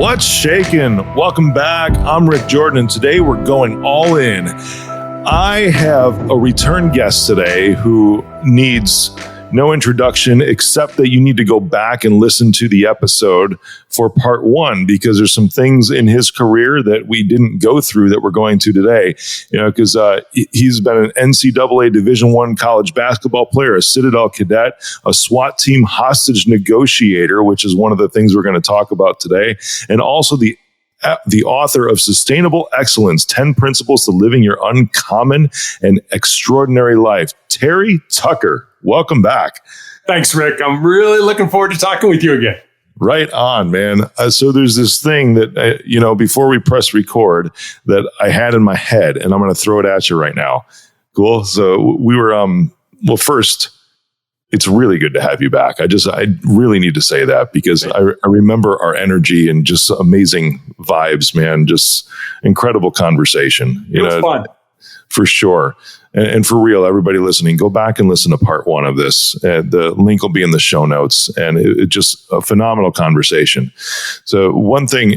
What's shaking? Welcome back. I'm Rick Jordan, and today we're going all in. I have a return guest today who needs no introduction, except that you need to go back and listen to the episode for part one, because there's some things in his career that we didn't go through that we're going to today. You know, because he's been an NCAA Division I college basketball player, a Citadel cadet, a SWAT Team Hostage Negotiator, which is one of the things we're going to talk about today, and also the author of Sustainable Excellence, 10 Principles to Living Your Uncommon and Extraordinary Life. Terry Tucker, welcome back. Thanks, Rick. I'm really looking forward to talking with you again. Right on, man. So there's this thing that, before we press record that I had in my head, and I'm going to throw it at you right now. Cool. So we were, first, it's really good to have you back. I really need to say that because I remember our energy and just amazing vibes, man. Just incredible conversation. It was fun. For sure. And for real, everybody listening, go back and listen to part one of this. The link will be in the show notes, and it just a phenomenal conversation. So one thing,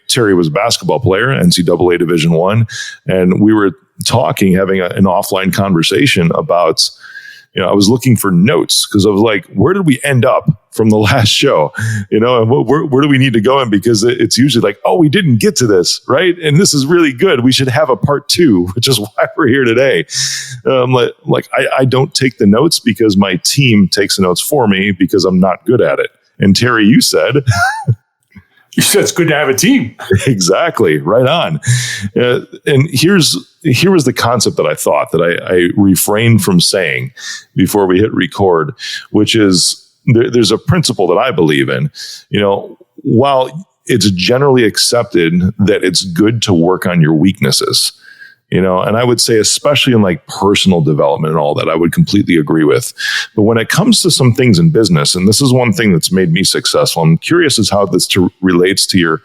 Terry was a basketball player, NCAA Division I, and we were having an offline conversation about, I was looking for notes because I was like, where did we end up from the last show? And where do we need to go in? Because it's usually like, oh, we didn't get to this, right? And this is really good. We should have a part two, which is why we're here today. I don't take the notes because my team takes the notes for me because I'm not good at it. And Terry, you said... You said it's good to have a team. Exactly. Right on. And here was the concept that I thought that I refrained from saying before we hit record, which is there's a principle that I believe in. While it's generally accepted that it's good to work on your weaknesses, and I would say, especially in like personal development and all that, I would completely agree with. But when it comes to some things in business, and this is one thing that's made me successful, I'm curious as how this relates to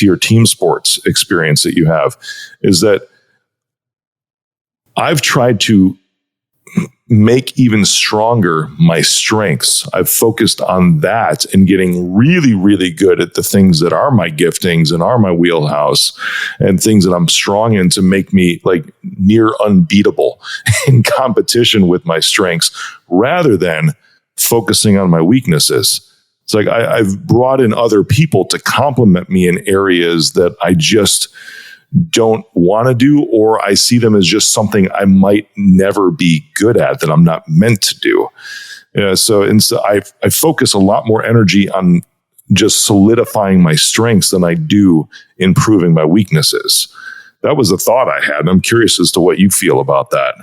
your team sports experience that you have, is that I've tried to make even stronger my strengths. I've focused on that and getting really, really good at the things that are my giftings and are my wheelhouse and things that I'm strong in to make me like near unbeatable in competition with my strengths rather than focusing on my weaknesses. It's like I've brought in other people to complement me in areas that I just don't want to do, or I see them as just something I might never be good at that I'm not meant to do. So I focus a lot more energy on just solidifying my strengths than I do improving my weaknesses. That was a thought I had. And I'm curious as to what you feel about that.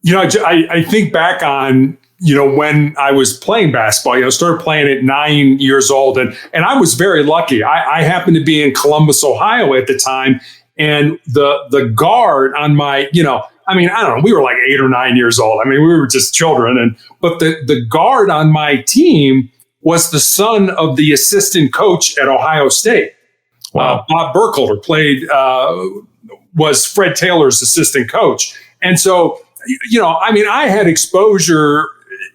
I think back on, when I was playing basketball, started playing at 9 years old. And I was very lucky. I happened to be in Columbus, Ohio at the time. And the guard on my, I don't know, we were like 8 or 9 years old. We were just children. But the guard on my team was the son of the assistant coach at Ohio State. Wow. Bob Burkholder was Fred Taylor's assistant coach. And so, I had exposure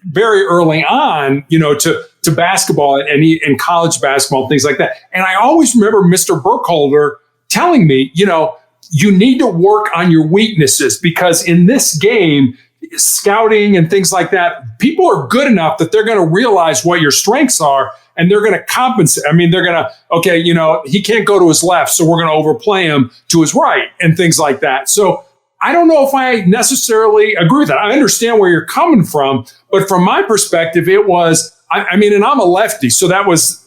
very early on, to basketball and college basketball and things like that. And I always remember Mr. Burkholder telling me, you need to work on your weaknesses because in this game, scouting and things like that, people are good enough that they're going to realize what your strengths are and they're going to compensate. They're going to, he can't go to his left, so we're going to overplay him to his right and things like that. So I don't know if I necessarily agree with that. I understand where you're coming from, but from my perspective, it was, and I'm a lefty, so I was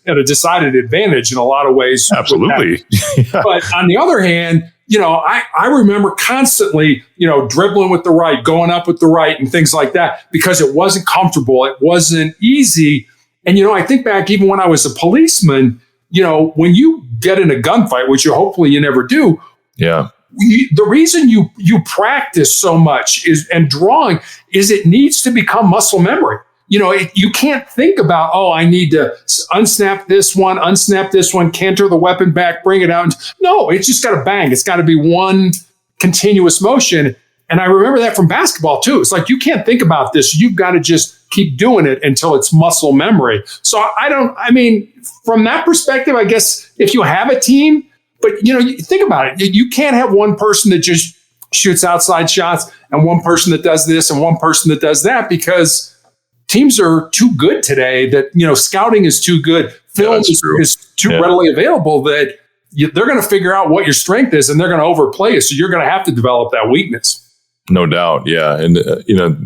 at a decided advantage in a lot of ways. Absolutely. Yeah. But on the other hand, I remember constantly, dribbling with the right, going up with the right and things like that because it wasn't comfortable. It wasn't easy. And, I think back even when I was a policeman, when you get in a gunfight, which hopefully you never do. Yeah. The reason you practice so much and drawing is it needs to become muscle memory. You can't think about, I need to unsnap this one, canter the weapon back, bring it out. No, it's just got to bang. It's got to be one continuous motion. And I remember that from basketball too. It's like, you can't think about this. You've got to just keep doing it until it's muscle memory. So from that perspective, I guess if you have a team, but you think about it, you can't have one person that just shoots outside shots and one person that does this and one person that does that, because teams are too good today that, scouting is too good. Film is too readily available that they're going to figure out what your strength is and they're going to overplay it. So you're going to have to develop that weakness. No doubt. Yeah. And,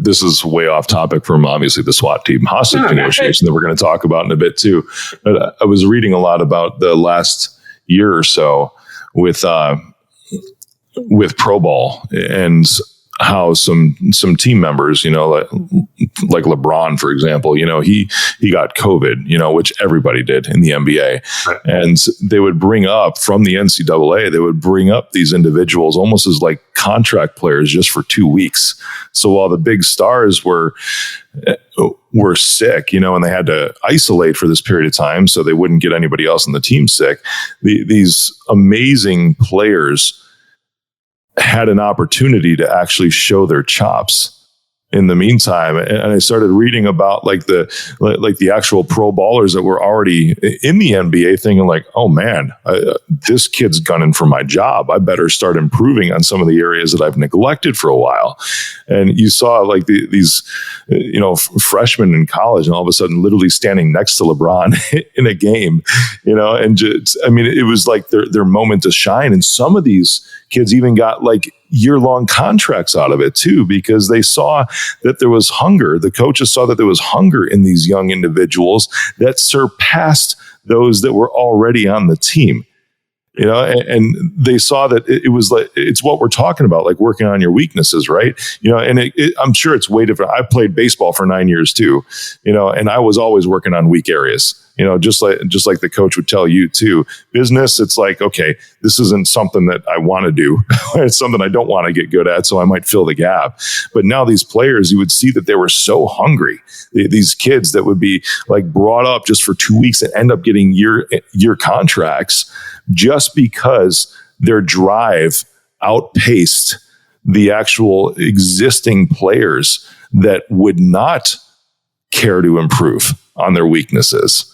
this is way off topic from obviously the SWAT Team Hostage Negotiation that we're going to talk about in a bit too. But I was reading a lot about the last year or so with pro ball and how some team members, like LeBron, for example, he got COVID, which everybody did in the NBA. Right. And they would bring up from the NCAA, they would bring up these individuals almost as like contract players just for 2 weeks. So while the big stars were sick, and they had to isolate for this period of time so they wouldn't get anybody else on the team sick, these amazing players had an opportunity to actually show their chops in the meantime. And I started reading about the actual pro ballers that were already in the NBA thinking like, oh man, this kid's gunning for my job. I better start improving on some of the areas that I've neglected for a while. And you saw like these freshmen in college and all of a sudden literally standing next to LeBron in a game, and just, it was like their moment to shine. And some of these kids even got like year-long contracts out of it too, because they saw that there was hunger. The coaches saw that there was hunger in these young individuals that surpassed those that were already on the team. And they saw that it was like, it's what we're talking about, like working on your weaknesses, right? And I'm sure it's way different. I played baseball for 9 years too, and I was always working on weak areas, just like the coach would tell you too. Business, it's like, okay, this isn't something that I want to do. It's something I don't want to get good at, so I might fill the gap. But now these players, you would see that they were so hungry. These kids that would be like brought up just for 2 weeks and end up getting year contracts just because their drive outpaced the actual existing players that would not care to improve on their weaknesses.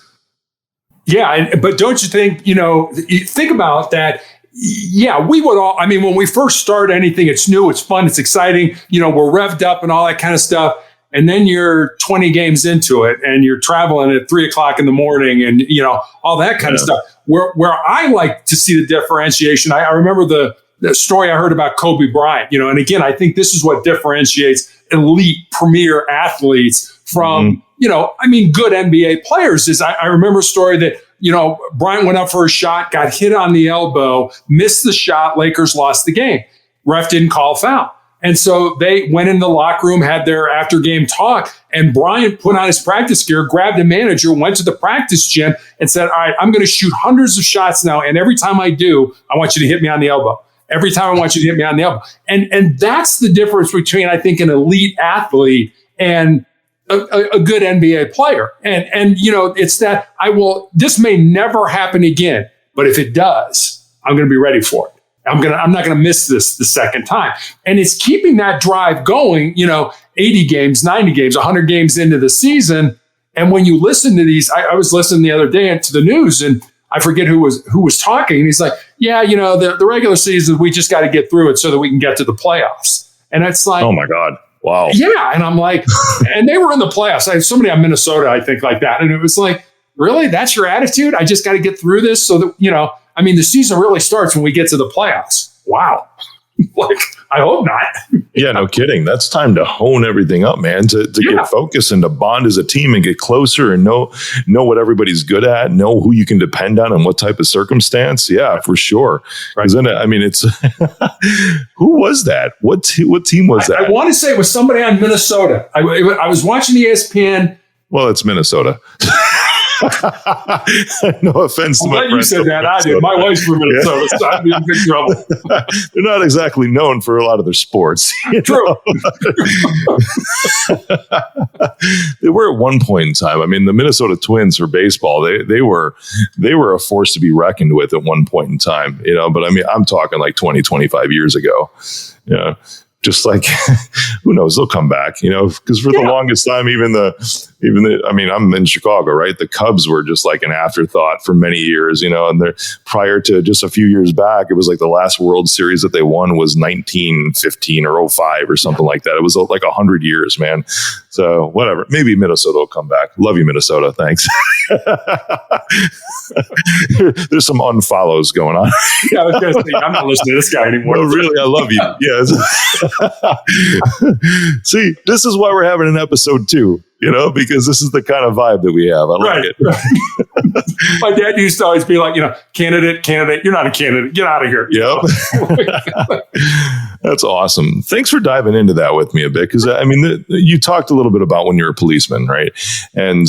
Yeah, but don't you think, think about that. Yeah, we would all, when we first start anything, it's new, it's fun, it's exciting, we're revved up and all that kind of stuff. And then you're 20 games into it and you're traveling at 3:00 in the morning and, all that kind of stuff. Where I like to see the differentiation, I remember the story I heard about Kobe Bryant, and again, I think this is what differentiates elite premier athletes from, good NBA players is I remember a story that, Bryant went up for a shot, got hit on the elbow, missed the shot, Lakers lost the game. Ref didn't call a foul. And so they went in the locker room, had their after game talk, and Bryant put on his practice gear, grabbed a manager, went to the practice gym and said, all right, I'm going to shoot hundreds of shots now. And every time I do, I want you to hit me on the elbow. Every time I want you to hit me on the elbow. And that's the difference between, I think, an elite athlete and a good NBA player. And it's that this may never happen again, but if it does, I'm going to be ready for it. I'm not going to miss this the second time. And it's keeping that drive going, 80 games, 90 games, 100 games into the season. And when you listen to these, I was listening the other day to the news and I forget who was talking. And he's like, yeah, the regular season, we just got to get through it so that we can get to the playoffs. And it's like, oh my God. Wow. Yeah. And I'm like, and they were in the playoffs. I had somebody on Minnesota, I think, like that. And it was like, really? That's your attitude? I just got to get through this so that, the season really starts when we get to the playoffs. Wow. Like, I hope not. Yeah, no kidding. That's time to hone everything up, man, to get focused and to bond as a team and get closer and know what everybody's good at, know who you can depend on and what type of circumstance. Yeah, for sure. Because then, it's who was that? What team was that? I want to say it was somebody on Minnesota. I was watching ESPN. Well, it's Minnesota. No offense to my friends. You said that. I did. My wife's from Minnesota, so I'd be in big trouble. They're not exactly known for a lot of their sports. True. They were at one point in time. The Minnesota Twins for baseball, they were a force to be reckoned with at one point in time. But I'm talking like 20, 25 years ago. Yeah. just like, who knows, they'll come back, because for the longest time, I mean, I'm in Chicago, right? The Cubs were just like an afterthought for many years, and prior to just a few years back, it was like the last World Series that they won was 1915 or 05 or something like that. It was like 100 years, man. So whatever, maybe Minnesota will come back. Love you, Minnesota. Thanks. There's some unfollows going on. Yeah, I was going to say, I'm not listening to this guy anymore. No, really, I love you. Yes. See, this is why we're having an episode 2, because this is the kind of vibe that we have. I like it. Right. My dad used to always be like, candidate, you're not a candidate. Get out of here. Yep. That's awesome. Thanks for diving into that with me a bit. Because, I mean, you talked a little bit about when you're a policeman, right? And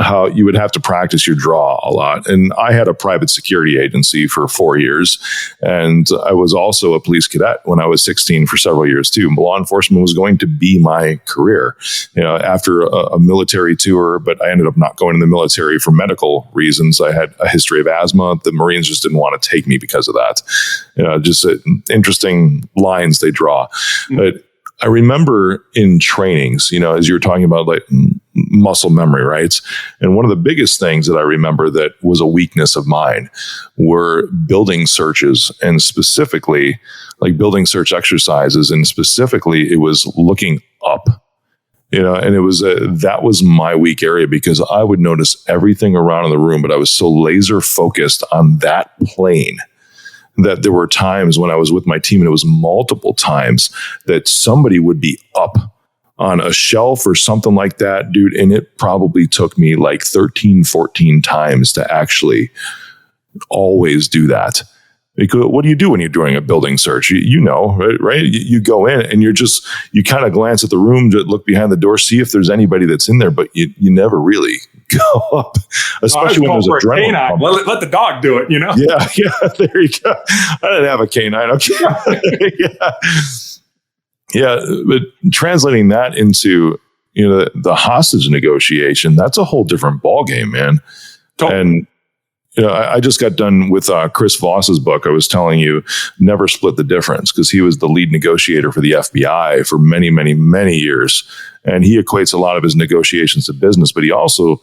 how you would have to practice your draw a lot. And I had a private security agency for 4 years. And I was also a police cadet when I was 16 for several years too. Law enforcement was going to be my career, after a military tour, but I ended up not going in the military for medical reasons. I had a history of asthma. The Marines just didn't want to take me because of that. Just interesting lines they draw. Mm-hmm. But I remember in trainings, as you were talking about like muscle memory, right? And one of the biggest things that I remember that was a weakness of mine were building searches, and specifically like building search exercises. And specifically, it was looking up, and it was that was my weak area, because I would notice everything around in the room, but I was so laser focused on that plane that there were times when I was with my team, and it was multiple times that somebody would be up on a shelf or something like that, dude. And it probably took me like 13, 14 times to actually always do that. Because what do you do when you're doing a building search? Right? You go in and you kind of glance at the room, to look behind the door, see if there's anybody that's in there, but you never really go up, especially when there's a canine. Let the dog do it, Yeah, there you go. I didn't have a canine. Okay. Yeah, but translating that into the hostage negotiation, that's a whole different ballgame, man. Totally. And I just got done with Chris Voss's book. I was telling you, Never Split the Difference, because he was the lead negotiator for the FBI for many, many, many years. And he equates a lot of his negotiations to business, but he also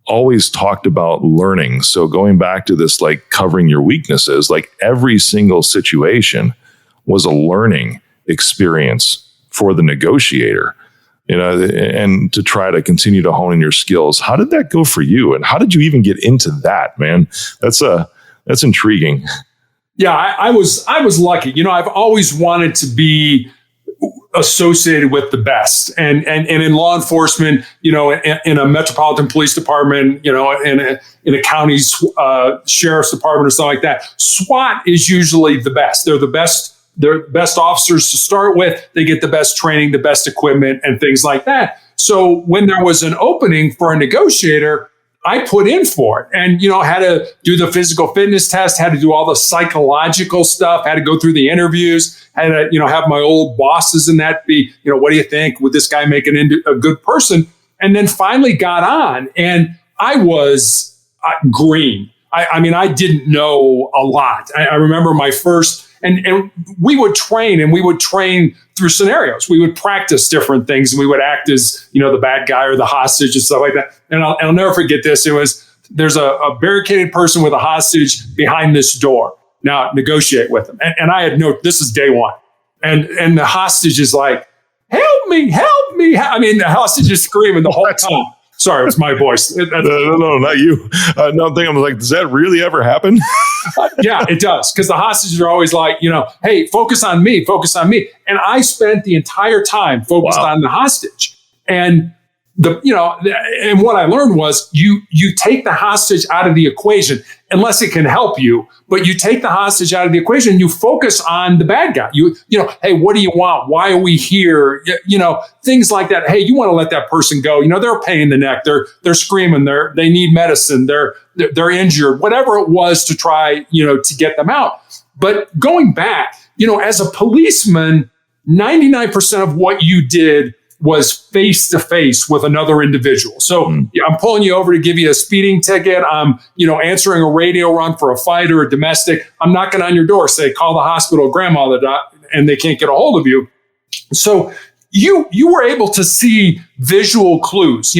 always talked about learning. So going back to this, like covering your weaknesses, like every single situation was a learning experience for the negotiator. And to try to continue to hone in your skills. How did that go for you? And how did you even get into that, man? That's intriguing. Yeah, I was lucky. I've always wanted to be associated with the best. And in law enforcement, in a metropolitan police department, in a county's sheriff's department or something like that, SWAT is usually the best. They're the best. They're best officers to start with. They get the best training, the best equipment, and things like that. So when there was an opening for a negotiator, I put in for it, and had to do the physical fitness test, had to do all the psychological stuff, had to go through the interviews, had to have my old bosses in that be, what do you think? Would this guy make a good person? And then finally got on, and I was green. I didn't know a lot. I remember my first. And we would train through scenarios. We would practice different things, and we would act as, the bad guy or the hostage and stuff like that. And I'll never forget this. There's a barricaded person with a hostage behind this door. Now negotiate with them. And I had this is day one. And the hostage is like, help me. The hostage is screaming the whole time. Sorry, it was my voice. No, not you. No, I'm thinking, like, does that really ever happen? Yeah, it does. Because the hostages are always like, hey, focus on me. And I spent the entire time focused on the hostage. And and what I learned was you take the hostage out of the equation, unless it can help you, but you take the hostage out of the equation and you focus on the bad guy. Hey, what do you want? Why are we here? Things like that. Hey, you want to let that person go. They're a pain in the neck. They're screaming. They need medicine. They're injured, whatever it was to try, to get them out. But going back, as a policeman, 99% of what you did was face to face with another individual. So I'm pulling you over to give you a speeding ticket. I'm, answering a radio run for a fight or a domestic. I'm knocking on your door, say, call the hospital, grandma, and they can't get a hold of you. So you were able to see visual clues.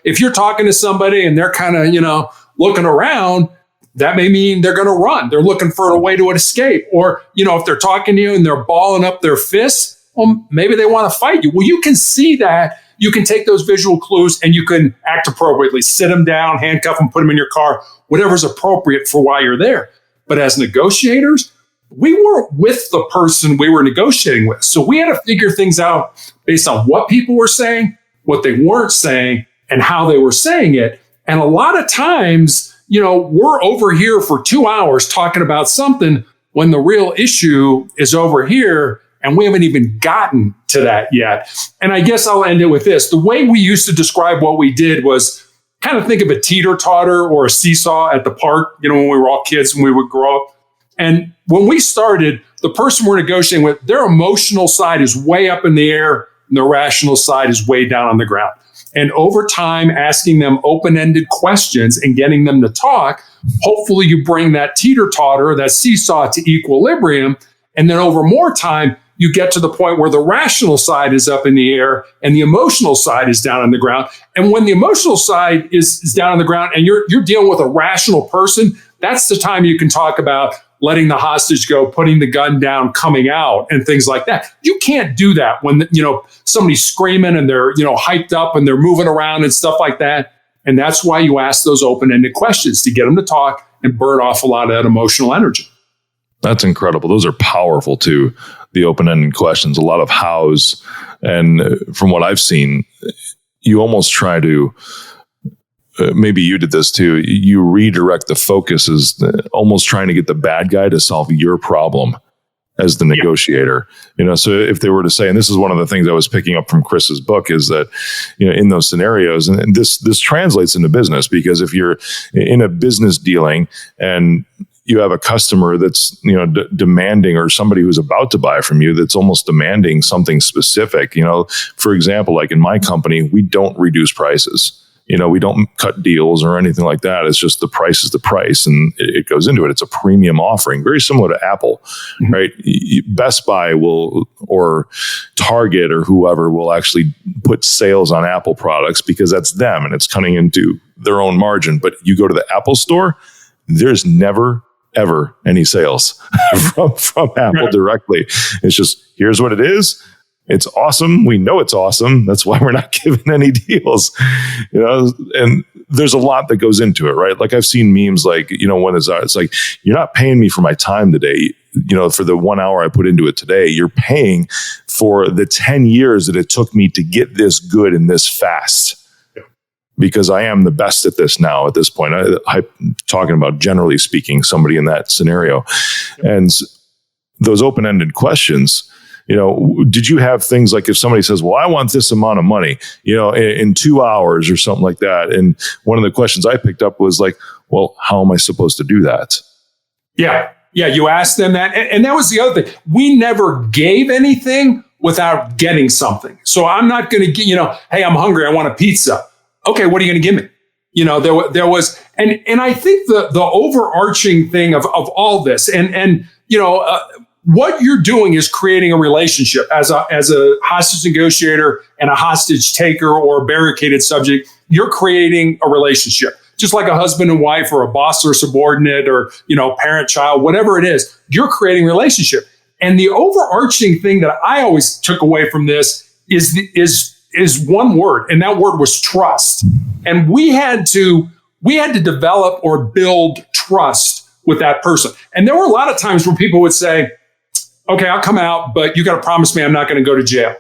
If you're talking to somebody and they're kind of, looking around, that may mean they're going to run. They're looking for a way to escape. Or, if they're talking to you and they're balling up their fists, well, maybe they want to fight you. Well, you can see that. You can take those visual clues and you can act appropriately. Sit them down, handcuff them, put them in your car, whatever's appropriate for why you're there. But as negotiators, we weren't with the person we were negotiating with. So we had to figure things out based on what people were saying, what they weren't saying, and how they were saying it. And a lot of times, we're over here for 2 hours talking about something when the real issue is over here, and we haven't even gotten to that yet. And I guess I'll end it with this. The way we used to describe what we did was kind of think of a teeter-totter or a seesaw at the park, when we were all kids and we would grow up. And when we started, the person we're negotiating with, their emotional side is way up in the air and their rational side is way down on the ground. And over time, asking them open-ended questions and getting them to talk, hopefully you bring that teeter-totter, that seesaw to equilibrium. And then over more time, you get to the point where the rational side is up in the air and the emotional side is down on the ground. And when the emotional side is down on the ground and you're dealing with a rational person, that's the time you can talk about letting the hostage go, putting the gun down, coming out, and things like that. You can't do that when, somebody's screaming and they're, hyped up and they're moving around and stuff like that. And that's why you ask those open-ended questions, to get them to talk and burn off a lot of that emotional energy. That's incredible. Those are powerful too. The open-ended questions, a lot of hows. And from what I've seen, you almost try to, maybe you did this too, you redirect the focus as almost trying to get the bad guy to solve your problem as the negotiator. So if they were to say, and this is one of the things I was picking up from Chris's book, is that, in those scenarios, and this translates into business, because if you're in a business dealing and you have a customer that's, demanding, or somebody who's about to buy from you that's almost demanding something specific, for example, like in my company, we don't reduce prices. We don't cut deals or anything like that. It's just the price is the price, and it goes into it. It's a premium offering, very similar to Apple, right? BestBuy will, or Target or whoever will actually put sales on Apple products because that's them and it's cutting into their own margin. But you go to the Apple store, there's never ever any sales from Apple directly. It's just, here's what it is. It's awesome. We know it's awesome. That's why we're not giving any deals, and there's a lot that goes into it, right? Like I've seen memes like, when it's like, you're not paying me for my time today. For the 1 hour I put into it today, you're paying for the 10 years that it took me to get this good and this fast. Because I am the best at this now at this point. I'm talking about, generally speaking, somebody in that scenario. And those open-ended questions, did you have things like, if somebody says, well, I want this amount of money, in 2 hours or something like that. And one of the questions I picked up was like, well, how am I supposed to do that? Yeah. You asked them that. And that was the other thing. We never gave anything without getting something. So I'm not going to get, hey, I'm hungry. I want a pizza. Okay, what are you going to give me? There was, and I think the overarching thing of all this, what you're doing is creating a relationship as a hostage negotiator and a hostage taker or a barricaded subject. You're creating a relationship, just like a husband and wife or a boss or subordinate or, parent, child, whatever it is. You're creating a relationship. And the overarching thing that I always took away from this is one word, and that word was trust. And we had to develop or build trust with that person. And there were a lot of times where people would say, okay, I'll come out, but you got to promise me I'm not going to go to jail.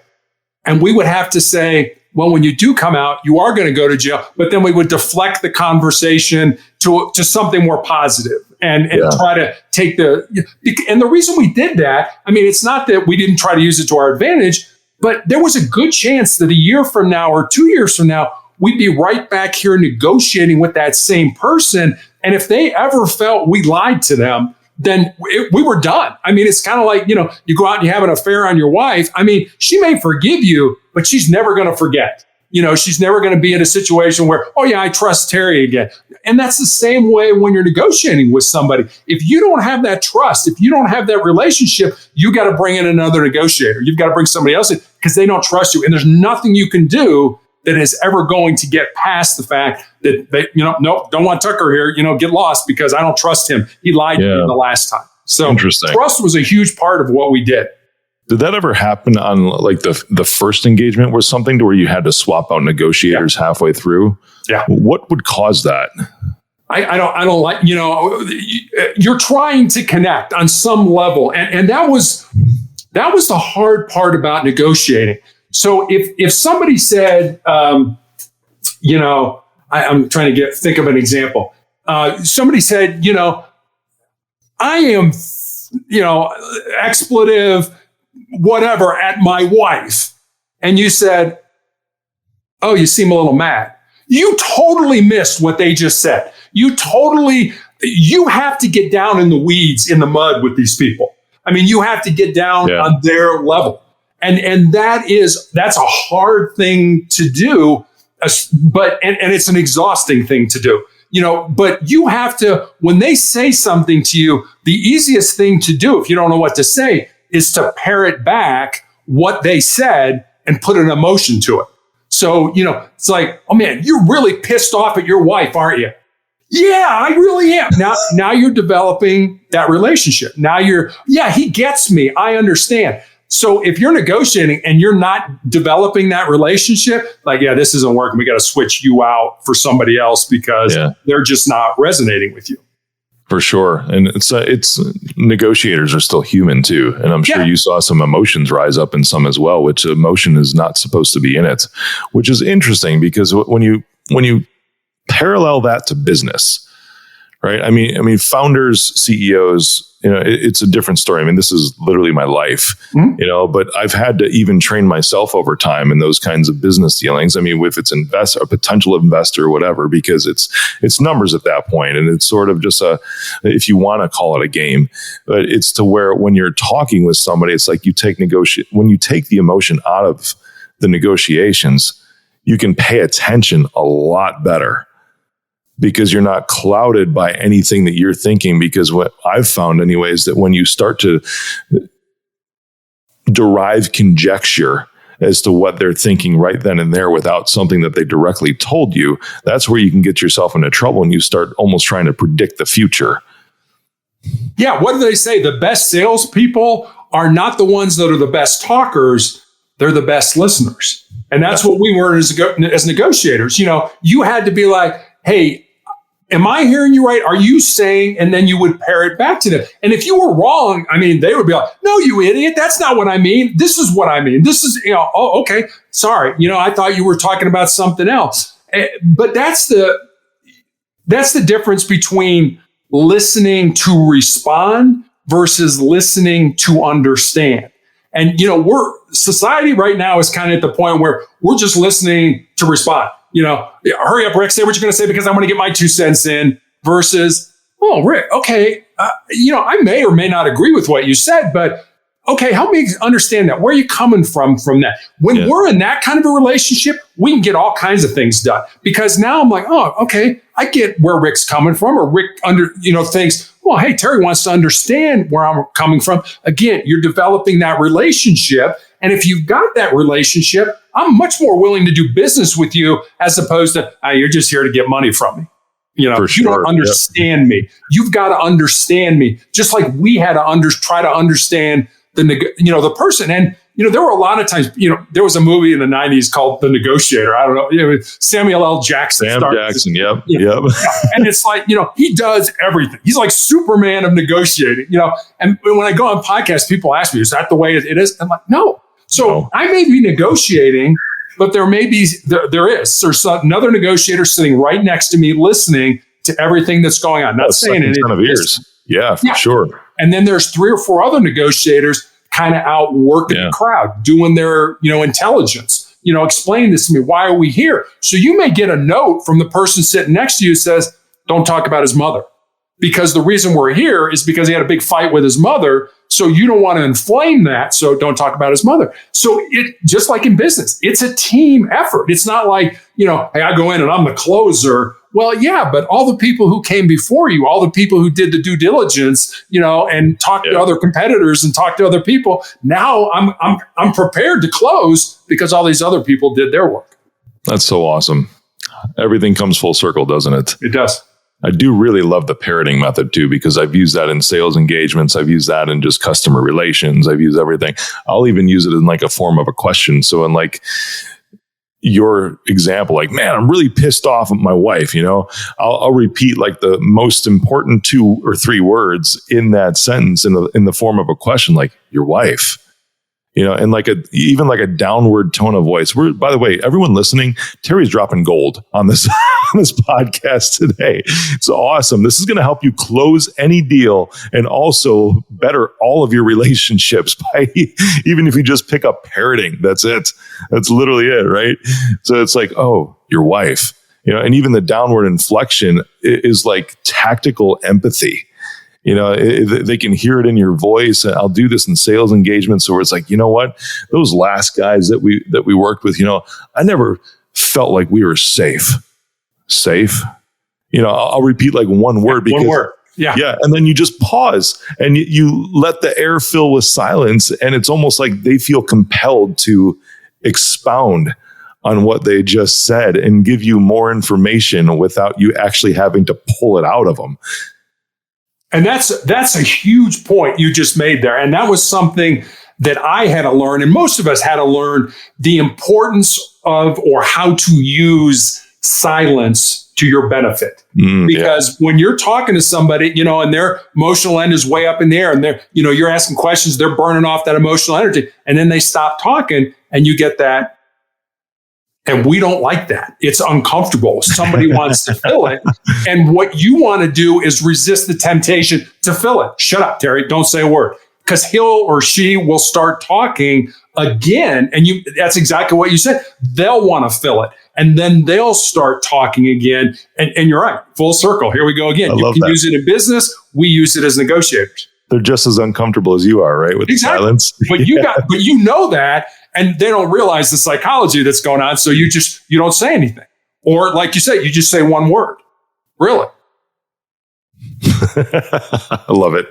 And we would have to say, well, when you do come out, you are going to go to jail. But then we would deflect the conversation to something more positive and try to take and the reason we did that, it's not that we didn't try to use it to our advantage, but there was a good chance that a year from now or 2 years from now, we'd be right back here negotiating with that same person. And if they ever felt we lied to them, then we were done. It's kind of like, you go out and you have an affair on your wife. She may forgive you, but she's never going to forget. She's never going to be in a situation where, oh yeah, I trust Terry again. And that's the same way when you're negotiating with somebody. If you don't have that trust, if you don't have that relationship, you got to bring in another negotiator. You've got to bring somebody else in because they don't trust you. And there's nothing you can do that is ever going to get past the fact that they, nope, don't want Tucker here, get lost because I don't trust him. He lied to me the last time. So trust was a huge part of what we did. Did that ever happen on like the first engagement was something to where you had to swap out negotiators halfway through? Yeah. What would cause that? I don't like, you're trying to connect on some level. And that was the hard part about negotiating. So if somebody said, I'm trying to think of an example. Somebody said, I am, expletive, whatever at my wife. And you said, oh, you seem a little mad. You totally missed what they just said. You have to get down in the weeds, in the mud with these people. I mean, you have to get down on their level. And that's a hard thing to do, but it's an exhausting thing to do. But you have to, when they say something to you, the easiest thing to do, if you don't know what to say, is to parrot back what they said and put an emotion to it. So, it's like, oh man, you're really pissed off at your wife, aren't you? Yeah, I really am. Now you're developing that relationship. Now he gets me. I understand. So if you're negotiating and you're not developing that relationship, like, yeah, this isn't working. We got to switch you out for somebody else because they're just not resonating with you. For sure. And it's negotiators are still human too. And I'm sure you saw some emotions rise up in some as well, which emotion is not supposed to be in it, which is interesting because when you parallel that to business, right? I mean, founders, CEOs, it's a different story. I mean, this is literally my life, but I've had to even train myself over time in those kinds of business dealings. I mean, if it's a potential investor or whatever, because it's numbers at that point. And it's sort of just if you want to call it a game, but it's to where when you're talking with somebody, it's like when you take the emotion out of the negotiations, you can pay attention a lot better. Because you're not clouded by anything that you're thinking. Because what I've found anyway is that when you start to derive conjecture as to what they're thinking right then and there without something that they directly told you, that's where you can get yourself into trouble and you start almost trying to predict the future. Yeah, what do they say? The best salespeople are not the ones that are the best talkers. They're the best listeners. And that's what we were as negotiators. You had to be like, hey, am I hearing you right? Are you saying, and then you would parrot back to them. And if you were wrong, I mean, they would be like, no, you idiot. That's not what I mean. This is what I mean. This is, oh, okay. Sorry. I thought you were talking about something else. But that's the difference between listening to respond versus listening to understand. And, society right now is kind of at the point where we're just listening to respond. Hurry up, Rick, say what you're going to say because I want to get my 2 cents in versus, oh, Rick, okay. I may or may not agree with what you said, but okay, help me understand that. Where are you coming from that? When we're in that kind of a relationship, we can get all kinds of things done because now I'm like, oh, okay, I get where Rick's coming from or Rick thinks, well, hey, Terry wants to understand where I'm coming from. Again, you're developing that relationship. And if you've got that relationship, I'm much more willing to do business with you as opposed to, you're just here to get money from me. You don't understand me. You've got to understand me. Just like we had to try to understand the person. And, there were a lot of times, there was a movie in the 90s called The Negotiator. I don't know, Samuel L. Jackson. Jackson, yep. And it's like, he does everything. He's like Superman of negotiating, and when I go on podcasts, people ask me, is that the way it is? I'm like, no. So I may be negotiating, but there's another negotiator sitting right next to me, listeing to everything that's going on. Not saying anything. Of ears. Yeah, for sure. And then there's 3 or 4 other negotiators kind of out working the crowd, doing their, intelligence, explain this to me. Why are we here? So you may get a note from the person sitting next to you that says, don't talk about his mother. Because the reason we're here is because he had a big fight with his mother. So you don't want to inflame that. So don't talk about his mother. So it, just like in business, it's a team effort. It's not like, hey, I go in and I'm the closer. Well, yeah, but all the people who came before you, all the people who did the due diligence, and talked to other competitors and talked to other people. Now I'm prepared to close because all these other people did their work. That's so awesome. Everything comes full circle, doesn't it? It does. I do really love the parroting method too, because I've used that in sales engagements. I've used that in just customer relations. I've used everything. I'll even use it in like a form of a question. So in like your example, like, man, I'm really pissed off at my wife. I'll repeat like the most important 2 or 3 words in that sentence in the form of a question, like your wife. And like even like a downward tone of voice. By the way, everyone listening, Terry's dropping gold on this on this podcast today. It's awesome. This is going to help you close any deal and also better all of your relationships by even if you just pick up parroting. That's it. That's literally it, right? So it's like, oh, your wife. And even the downward inflection is like tactical empathy. They can hear it in your voice. I'll do this in sales engagements where it's like, you know what? Those last guys that we worked with, I never felt like we were safe. Safe. I'll repeat like one word because one word. Yeah. Yeah. And then you just pause and you let the air fill with silence. And it's almost like they feel compelled to expound on what they just said and give you more information without you actually having to pull it out of them. And that's a huge point you just made there. And that was something that I had to learn, and most of us had to learn the importance of or how to use silence to your benefit. Because when you're talking to somebody, and their emotional end is way up in the air and they're, you're asking questions, they're burning off that emotional energy, and then they stop talking and you get that. And we don't like that. It's uncomfortable. Somebody wants to fill it. And what you want to do is resist the temptation to fill it. Shut up, Terry. Don't say a word. Because he'll or she will start talking again. And that's exactly what you said. They'll want to fill it. And then they'll start talking again. And you're right. Full circle. Here we go again. You can use it in business. We use it as negotiators. They're just as uncomfortable as you are, right? With the silence. But you know that. And they don't realize the psychology that's going on. So you don't say anything. Or like you said, you just say one word. Really? I love it.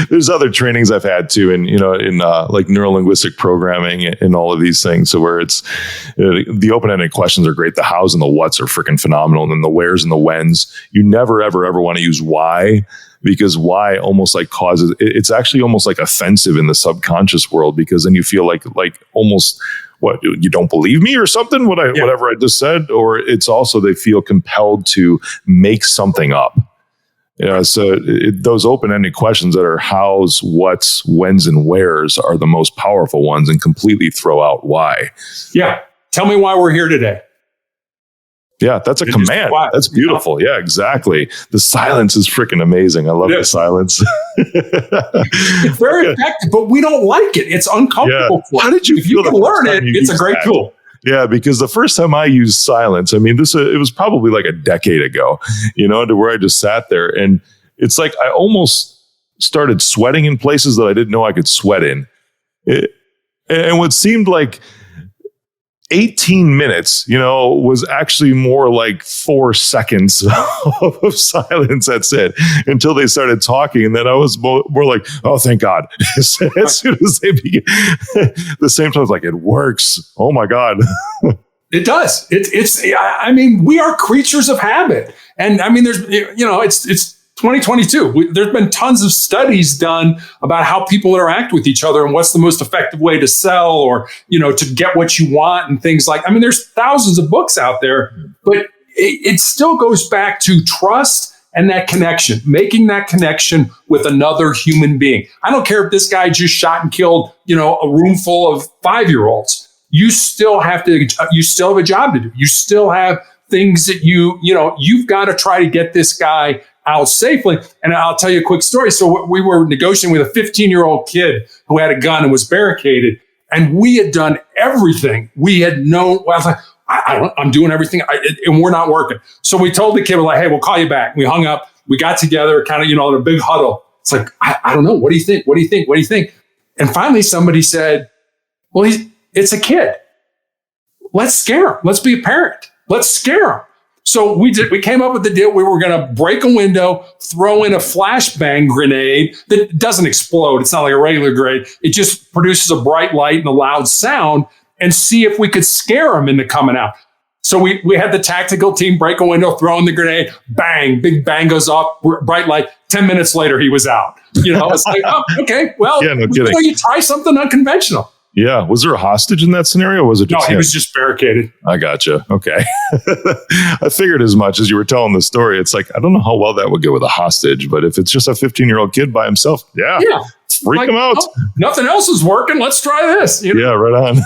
There's other trainings I've had too, and in like neurolinguistic programming and all of these things. So where it's the open-ended questions are great. The hows and the whats are freaking phenomenal. And then the wheres and the whens. You never, ever, ever want to use why. Because why almost like causes, it's actually almost like offensive in the subconscious world, because then you feel like almost, what, you don't believe me or something, whatever I just said, or it's also they feel compelled to make something up. So those open-ended questions that are hows, whats, whens, and wheres are the most powerful ones and completely throw out why. Yeah. Tell me why we're here today. Yeah, that's a command. That's beautiful. Yeah, exactly. The silence is freaking amazing. I love the silence. It's very effective, but we don't like it. It's uncomfortable. Yeah. How did you If you can learn it, it's a great tool. Yeah, because the first time I used silence, it was probably like a decade ago, to where I just sat there and it's like I almost started sweating in places that I didn't know I could sweat in. And what seemed like 18 minutes, was actually more like 4 seconds of silence. That's it, until they started talking. And then I was more like, oh, thank God. As soon as they began, the same time, I was like, it works. Oh my God. It does. We are creatures of habit. And there's, it's 2022. There's been tons of studies done about how people interact with each other and what's the most effective way to sell or, to get what you want and things like, there's thousands of books out there, but it still goes back to trust and that connection, making that connection with another human being. I don't care if this guy just shot and killed, a room full of 5-year-olds. You still have a job to do. You still have things that you've got to try to get this guy out safely. And I'll tell you a quick story. So we were negotiating with a 15-year-old kid who had a gun and was barricaded. And we had done everything. We had known, I was like, I'm doing everything and we're not working. So we told the kid, we're like, hey, we'll call you back. We hung up. We got together kind of, in a big huddle. It's like, I don't know. What do you think? What do you think? What do you think? And finally, somebody said, well, it's a kid. Let's scare him. Let's be a parent. Let's scare him. So we came up with the deal. We were going to break a window, throw in a flashbang grenade that doesn't explode. It's not like a regular grenade. It just produces a bright light and a loud sound, and see if we could scare him into coming out. So we had the tactical team break a window, throw in the grenade, bang, big bang goes off, bright light. 10 minutes later, he was out. It's like, oh, okay, well, you try something unconventional. Yeah. Was there a hostage in that scenario? Or was it just he was just barricaded. I gotcha. Okay. I figured as much as you were telling the story. It's like, I don't know how well that would go with a hostage, but if it's just a 15-year-old kid by himself, freak him out. Oh, nothing else is working. Let's try this. Yeah, right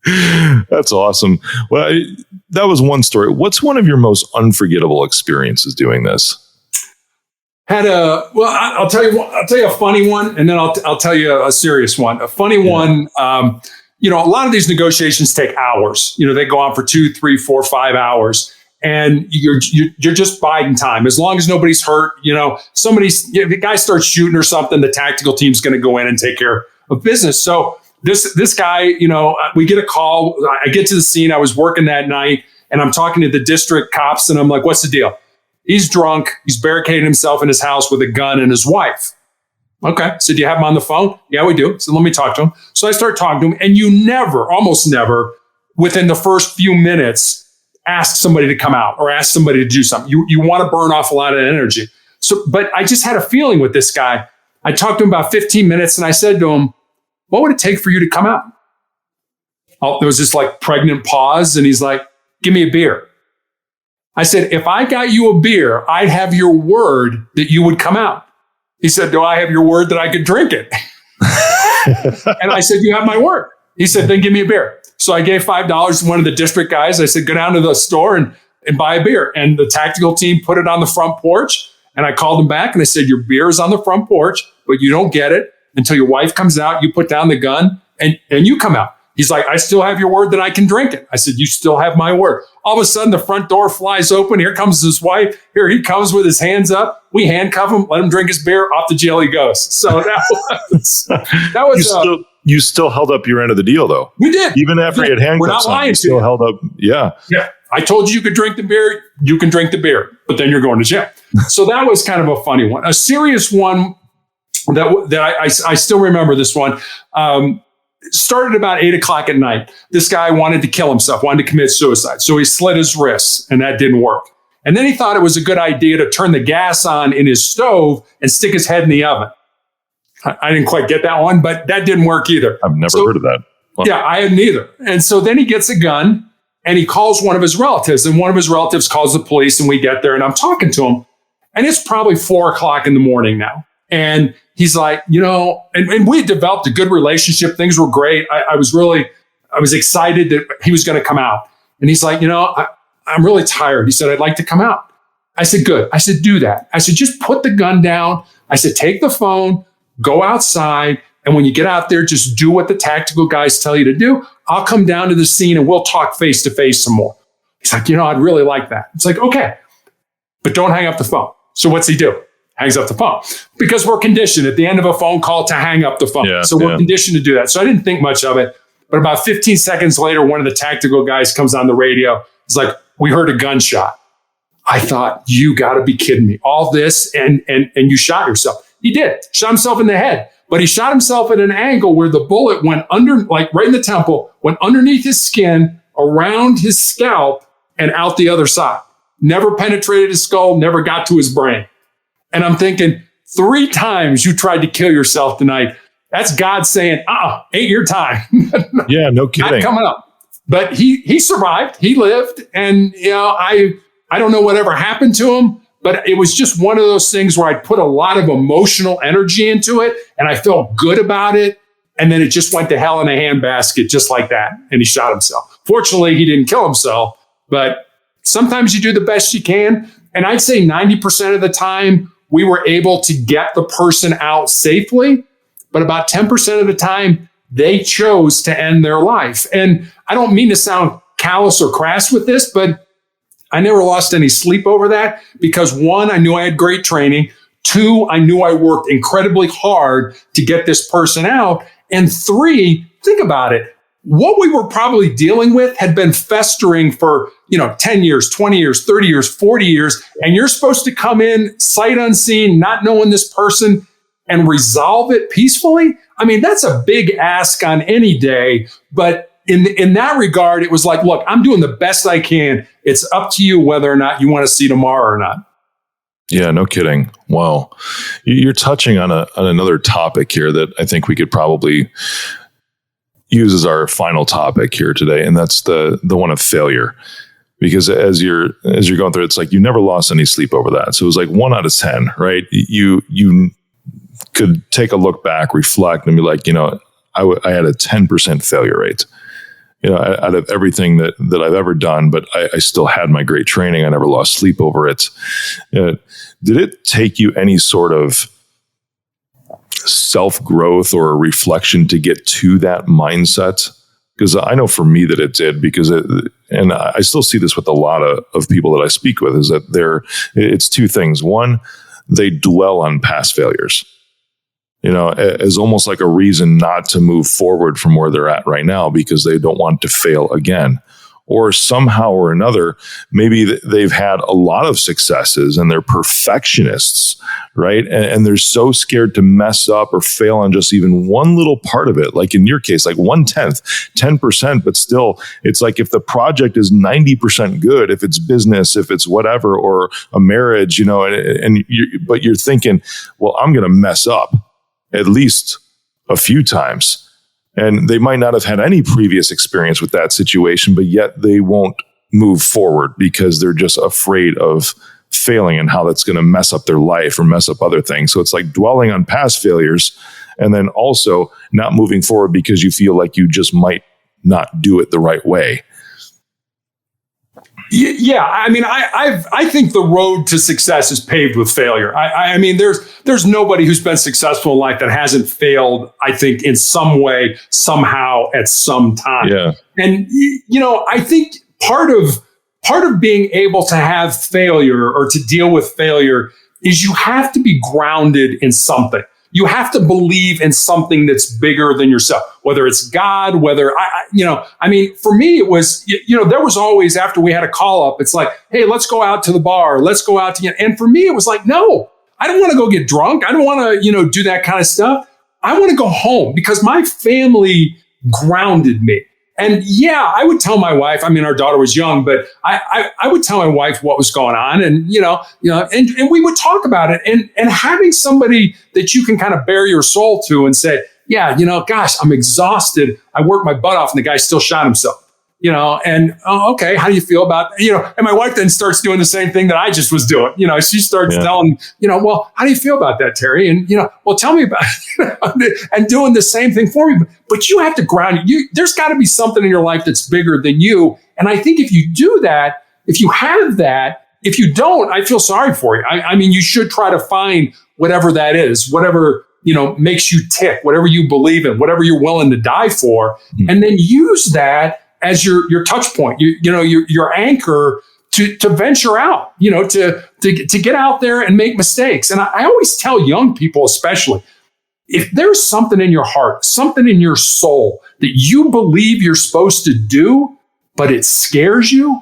on. That's awesome. Well, that was one story. What's one of your most unforgettable experiences doing this? I'll tell you a funny one, and then I'll tell you a serious one. A funny one, a lot of these negotiations take hours. They go on for 2, 3, 4, 5 hours, and you're just biding time. As long as nobody's hurt, the guy starts shooting or something, the tactical team's going to go in and take care of business. So this guy, we get a call. I get to the scene. I was working that night, and I'm talking to the district cops, and I'm like, "What's the deal?" He's drunk. He's barricaded himself in his house with a gun and his wife. Okay. So do you have him on the phone? Yeah, we do. So let me talk to him. So I start talking to him, and you almost never, within the first few minutes, ask somebody to come out or ask somebody to do something. You want to burn off a lot of energy. So, but I just had a feeling with this guy. I talked to him about 15 minutes, and I said to him, "What would it take for you to come out?" There was this like pregnant pause, and he's like, "Give me a beer." I said, "If I got you a beer, I'd have your word that you would come out." He said, "Do I have your word that I could drink it?" And I said, "You have my word." He said, "Then give me a beer." So I gave $5 to one of the district guys. I said, "Go down to the store and buy a beer." And the tactical team put it on the front porch. And I called him back and I said, "Your beer is on the front porch, but you don't get it until your wife comes out. You put down the gun and you come out." He's like, "I still have your word that I can drink it." I said, "You still have my word." All of a sudden, the front door flies open. Here comes his wife. Here he comes with his hands up. We handcuff him, let him drink his beer. Off to jail he goes. So that was. You still held up your end of the deal, though. We did. Even after he had handcuffs. We're not lying. You still held up. Yeah. Yeah. I told you could drink the beer. You can drink the beer, but then you're going to jail. So that was kind of a funny one. A serious one that I still remember this one. Started about 8 o'clock at night. This guy wanted to kill himself, wanted to commit suicide. So he slit his wrists, and that didn't work. And then he thought it was a good idea to turn the gas on in his stove and stick his head in the oven. I didn't quite get that one, but that didn't work either. I've never heard of that. Well, yeah, I hadn't either. And so then he gets a gun, and he calls one of his relatives. And one of his relatives calls the police, and we get there, and I'm talking to him. And it's probably 4 o'clock in the morning now. And he's like, and we had developed a good relationship. Things were great. I was excited that he was going to come out. And he's like, I'm really tired. He said, "I'd like to come out." I said, "Good." I said, "Do that." I said, "Just put the gun down." I said, "Take the phone, go outside. And when you get out there, just do what the tactical guys tell you to do. I'll come down to the scene and we'll talk face to face some more." He's like, "I'd really like that." It's like, "Okay, but don't hang up the phone." So what's he do? Hangs up the phone, because we're conditioned at the end of a phone call to hang up the phone. Yeah, so we're conditioned to do that. So I didn't think much of it. But about 15 seconds later, one of the tactical guys comes on the radio. He's like, "We heard a gunshot." I thought, you got to be kidding me. All this and you shot yourself. He did. Shot himself in the head. But he shot himself at an angle where the bullet went under, like right in the temple, went underneath his skin, around his scalp, and out the other side. Never penetrated his skull, never got to his brain. And I'm thinking, 3 times you tried to kill yourself tonight. That's God saying, ain't your time. Yeah, no kidding. Not coming up. But he survived. He lived. And, I don't know whatever happened to him, but it was just one of those things where I put a lot of emotional energy into it, and I felt good about it. And then it just went to hell in a handbasket, just like that. And he shot himself. Fortunately, he didn't kill himself, but sometimes you do the best you can. And I'd say 90% of the time, we were able to get the person out safely, but about 10% of the time, they chose to end their life. And I don't mean to sound callous or crass with this, but I never lost any sleep over that because 1, I knew I had great training. 2, I knew I worked incredibly hard to get this person out. And 3, think about it. What we were probably dealing with had been festering for, 10 years, 20 years, 30 years, 40 years. And you're supposed to come in sight unseen, not knowing this person, and resolve it peacefully. I mean, that's a big ask on any day. But in that regard, it was like, look, I'm doing the best I can. It's up to you whether or not you want to see tomorrow or not. Yeah, no kidding. Wow. You're touching on another topic here that I think we could probably use as our final topic here today. And that's the one of failure. Because as you're going through, it's like you never lost any sleep over that. So it was like 1 out of 10, right? You could take a look back, reflect, and be like, I had a 10% failure rate, out of everything that I've ever done, but I still had my great training. I never lost sleep over it. Did it take you any sort of self-growth or reflection to get to that mindset? Because I know for me that it did, and I still see this with a lot of people that I speak with, is that it's 2 things. One, they dwell on past failures, as almost like a reason not to move forward from where they're at right now because they don't want to fail again. Or somehow or another, maybe they've had a lot of successes and they're perfectionists, right? And they're so scared to mess up or fail on just even one little part of it. Like in your case, like 1/10, 10%, but still, it's like if the project is 90% good, if it's business, if it's whatever, or a marriage, but you're thinking, well, I'm going to mess up at least a few times. And they might not have had any previous experience with that situation, but yet they won't move forward because they're just afraid of failing and how that's going to mess up their life or mess up other things. So it's like dwelling on past failures and then also not moving forward because you feel like you just might not do it the right way. Yeah, I mean, I think the road to success is paved with failure. I mean, there's nobody who's been successful in life that hasn't failed, I think, in some way, somehow, at some time. Yeah. And, I think part of being able to have failure or to deal with failure is you have to be grounded in something. You have to believe in something that's bigger than yourself, whether it's God, whether for me, it was, there was always, after we had a call up, it's like, hey, let's go out to the bar. Let's go out to, and for me, it was like, no, I don't want to go get drunk. I don't want to, do that kind of stuff. I want to go home because my family grounded me. And yeah, I would tell my wife, I mean, our daughter was young, but I would tell my wife what was going on and, and we would talk about it and having somebody that you can kind of bare your soul to and say, yeah, gosh, I'm exhausted. I worked my butt off and the guy still shot himself, okay, how do you feel about, and my wife then starts doing the same thing that I just was doing. She starts telling, well, how do you feel about that, Terry? And, well, tell me about it, and doing the same thing for me. But you have to ground you. There's got to be something in your life that's bigger than you. And I think if you do that, if you have that, if you don't, I feel sorry for you. I mean, you should try to find whatever that is, whatever, makes you tick, whatever you believe in, whatever you're willing to die for, and then use that as your touch point, your anchor to venture out, to get out there and make mistakes. And I always tell young people, especially, if there's something in your heart, something in your soul that you believe you're supposed to do, but it scares you,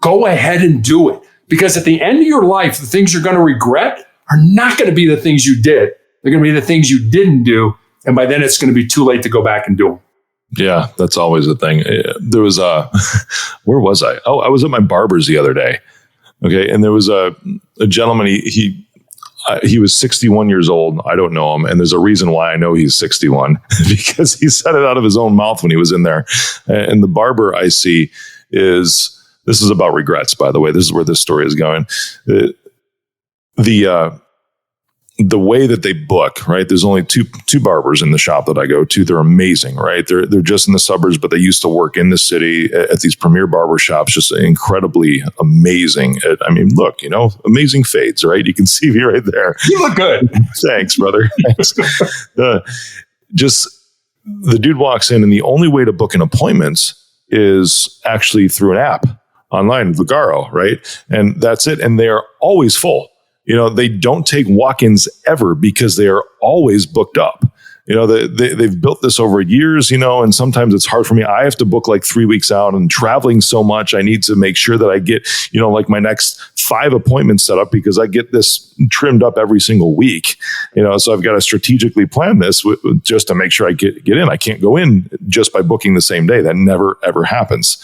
go ahead and do it. Because at the end of your life, the things you're going to regret are not going to be the things you did. They're going to be the things you didn't do. And by then it's going to be too late to go back and do them. Yeah, that's always the thing. There was where was I? Oh, I was at my barber's the other day. Okay. And there was a gentleman, he was 61 years old. I don't know him. And there's a reason why I know he's 61 because he said it out of his own mouth when he was in there. And the barber I see this is about regrets, by the way. This is where this story is going. The way that they book, right? There's only two barbers in the shop that I go to. They're amazing, right? They're just in the suburbs, but they used to work in the city at these premier barber shops, just incredibly amazing. Look, amazing fades, right? You can see me right there. You look good. Thanks, brother. Thanks. The dude walks in and the only way to book an appointment is actually through an app online, Vagaro, right? And that's it. And they are always full. They don't take walk-ins ever because they are always booked up. They've built this over years, and sometimes it's hard for me. I have to book like 3 weeks out, and traveling so much, I need to make sure that I get, like my next 5 appointments set up because I get this trimmed up every single week. So I've got to strategically plan this just to make sure I get in. I can't go in just by booking the same day. That never, ever happens.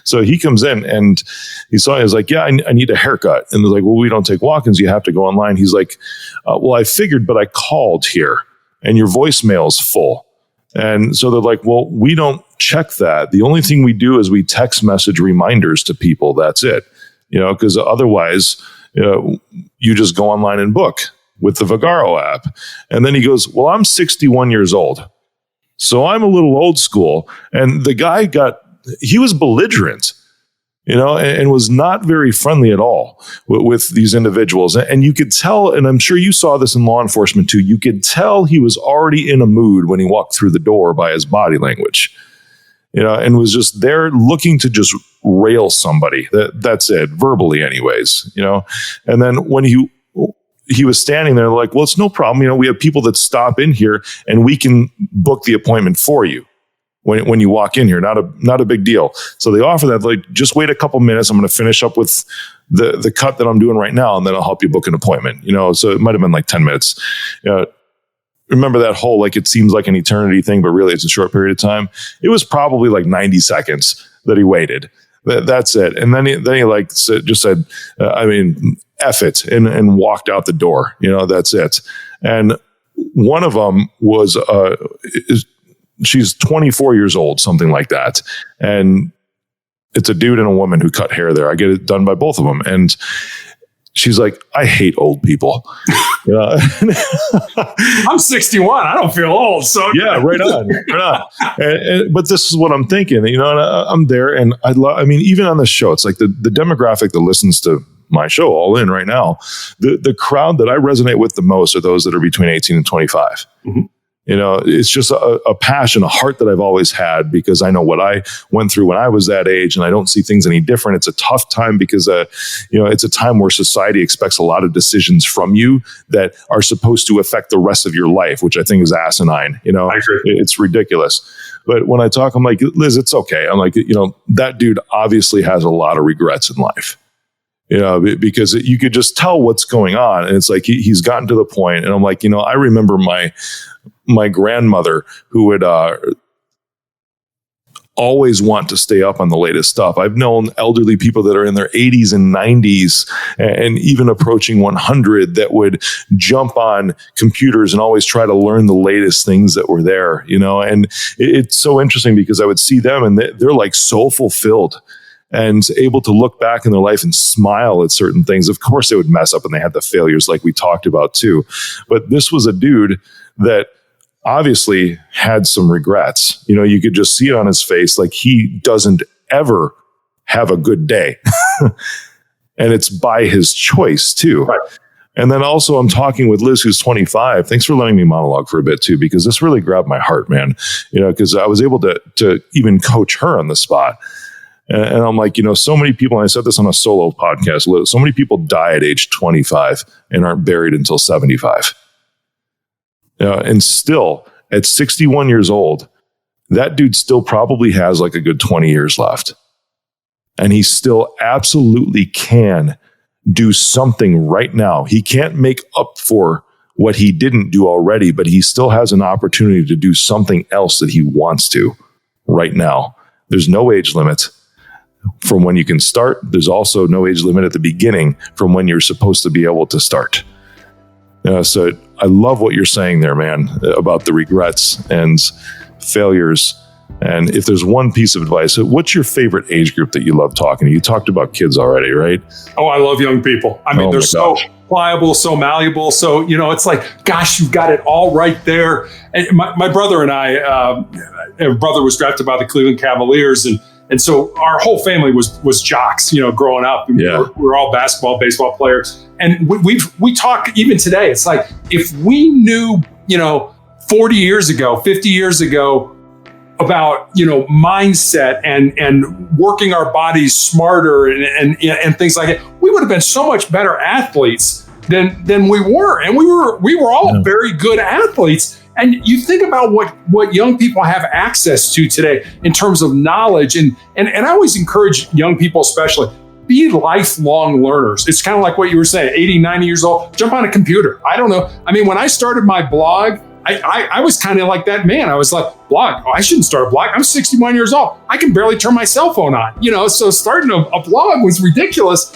So he comes in and he's like, yeah, I need a haircut. And they're like, well, we don't take walk-ins. You have to go online. He's like, well, I figured, but I called here. And your voicemail's full. And so they're like, well, we don't check that. The only thing we do is we text message reminders to people. That's it. Because otherwise, you just go online and book with the Vagaro app. And then he goes, well, I'm 61 years old. So I'm a little old school. And the guy he was belligerent. And was not very friendly at all with these individuals. And you could tell, and I'm sure you saw this in law enforcement too, you could tell he was already in a mood when he walked through the door by his body language, and was just there looking to just rail somebody. That's it, verbally anyways, And then when he was standing there like, well, it's no problem. We have people that stop in here and we can book the appointment for you. When you walk in here, not a big deal. So they offer that, like, just wait a couple minutes. I'm going to finish up with the cut that I'm doing right now, and then I'll help you book an appointment. So it might have been like 10 minutes. Remember that whole, like, it seems like an eternity thing, but really it's a short period of time. It was probably like 90 seconds that he waited. That's it. And then he just said, F it, and walked out the door. That's it. And one of them was, she's 24 years old, something like that. And it's a dude and a woman who cut hair there. I get it done by both of them. And she's like, I hate old people. I'm 61. I don't feel old. So yeah, right on. But this is what I'm thinking, and I'm there, and even on this show, it's like the demographic that listens to my show all in right now, the crowd that I resonate with the most are those that are between 18 and 25. Mm-hmm. It's just a passion, a heart that I've always had, because I know what I went through when I was that age, and I don't see things any different. It's a tough time because, it's a time where society expects a lot of decisions from you that are supposed to affect the rest of your life, which I think is asinine. I agree. It's ridiculous. But when I talk, I'm like, Liz, it's okay. I'm like, that dude obviously has a lot of regrets in life. Because you could just tell what's going on. And it's like, he's gotten to the point, and I'm like, I remember my grandmother who would always want to stay up on the latest stuff. I've known elderly people that are in their 80s and 90s and even approaching 100 that would jump on computers and always try to learn the latest things that were there, and it's so interesting because I would see them and they're like so fulfilled and able to look back in their life and smile at certain things. Of course, they would mess up and they had the failures like we talked about too. But this was a dude that obviously had some regrets. You could just see it on his face. Like, he doesn't ever have a good day. And it's by his choice too. Right. And then also I'm talking with Liz, who's 25. Thanks for letting me monologue for a bit too, because this really grabbed my heart, man. Because I was able to even coach her on the spot. And I'm like, so many people, and I said this on a solo podcast, so many people die at age 25 and aren't buried until 75. And still, at 61 years old, that dude still probably has like a good 20 years left. And he still absolutely can do something right now. He can't make up for what he didn't do already, but he still has an opportunity to do something else that he wants to right now. There's no age limit from when you can start. There's also no age limit at the beginning from when you're supposed to be able to start. So I love what you're saying there, man, about the regrets and failures. And if there's one piece of advice, what's your favorite age group that you love talking to? You talked about kids already, right? Oh, I love young people. They're so pliable, so malleable. So, it's like, gosh, you've got it all right there. And my brother and I, brother was drafted by the Cleveland Cavaliers, and so our whole family was jocks, growing up. Yeah. We're all basketball, baseball players. And we talk even today. It's like, if we knew, 40 years ago, 50 years ago about, mindset and working our bodies smarter and things like that, we would have been so much better athletes than we were. And we were all very good athletes. And you think about what young people have access to today in terms of knowledge. And I always encourage young people, especially, be lifelong learners. It's kind of like what you were saying, 80, 90 years old, jump on a computer. I don't know. I mean, when I started my blog, I was kind of like that man. I was like, blog, I shouldn't start a blog. I'm 61 years old. I can barely turn my cell phone on, so starting a blog was ridiculous.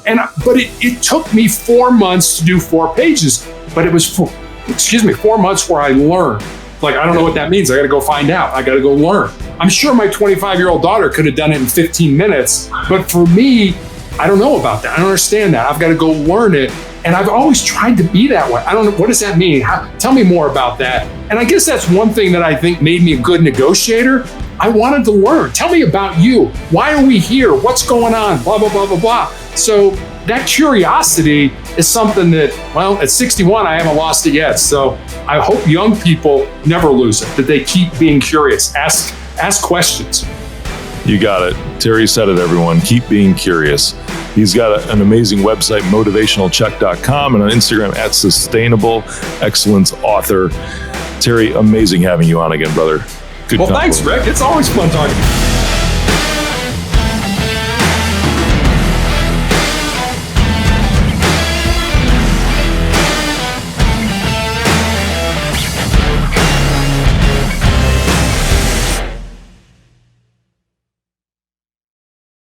But it took me 4 months to do 4 pages, but it was 4 months where I learned. Like, I don't know what that means. I got to go find out. I got to go learn. I'm sure my 25-year-old daughter could have done it in 15 minutes. But for me, I don't know about that. I don't understand that. I've got to go learn it. And I've always tried to be that way. I don't know. What does that mean? Tell me more about that. And I guess that's one thing that I think made me a good negotiator. I wanted to learn. Tell me about you. Why are we here? What's going on? Blah, blah, blah, blah, blah. So that curiosity is something that, well, at 61, I haven't lost it yet. So I hope young people never lose it, that they keep being curious, ask questions. You got it. Terry said it, everyone. Keep being curious. He's got an amazing website, motivationalcheck.com, and on Instagram at Sustainable Excellence Author. Terry, amazing having you on again, brother. Good Well, thanks, Rick. It's always fun talking to you.